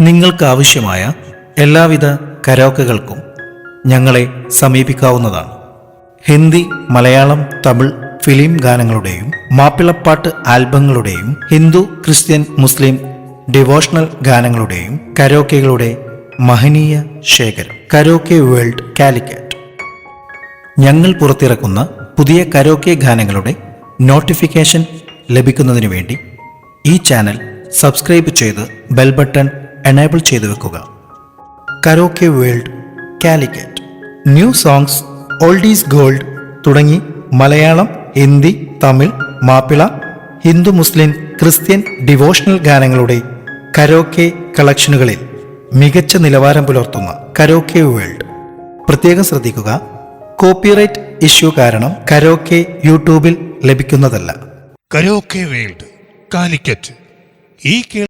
നിങ്ങൾക്കാവശ്യമായ എല്ലാവിധ കരോക്കകൾക്കും ഞങ്ങളെ സമീപിക്കാവുന്നതാണ്. ഹിന്ദി, മലയാളം, തമിഴ് ഫിലിം ഗാനങ്ങളുടെയും മാപ്പിളപ്പാട്ട് ആൽബങ്ങളുടെയും ഹിന്ദു, ക്രിസ്ത്യൻ, മുസ്ലിം ഡിവോഷണൽ ഗാനങ്ങളുടെയും കരോക്കകളുടെ മഹനീയ ശേഖരം കരോക്കെ വേൾഡ് കാലിക്കറ്റ്. ഞങ്ങൾ പുറത്തിറക്കുന്ന പുതിയ കരോക്കെ ഗാനങ്ങളുടെ നോട്ടിഫിക്കേഷൻ ലഭിക്കുന്നതിനു വേണ്ടി ഈ ചാനൽ സബ്സ്ക്രൈബ് ചെയ്ത് ബെൽ ബട്ടൺ എനേബിൾ ചെയ്തു വെക്കുക. Karaoke world Calicut. New songs, oldies gold തുടങ്ങി മലയാളം, ഹിന്ദി, തമിഴ്, മാപ്പിള, ഹിന്ദു, മുസ്ലിം, ക്രിസ്ത്യൻ ഡിവോഷണൽ ഗാനങ്ങളുടെ കരോക്കെ കളക്ഷനുകളിൽ മികച്ച നിലവാരം പുലർത്തുന്ന കരോക്കെ വേൾഡ്. പ്രത്യേകം ശ്രദ്ധിക്കുക, കോപ്പിറൈറ്റ് ഇഷ്യൂ കാരണം കരോക്കെ യൂട്യൂബിൽ ലഭിക്കുന്നതല്ല. Karaoke world Calicut. ഈ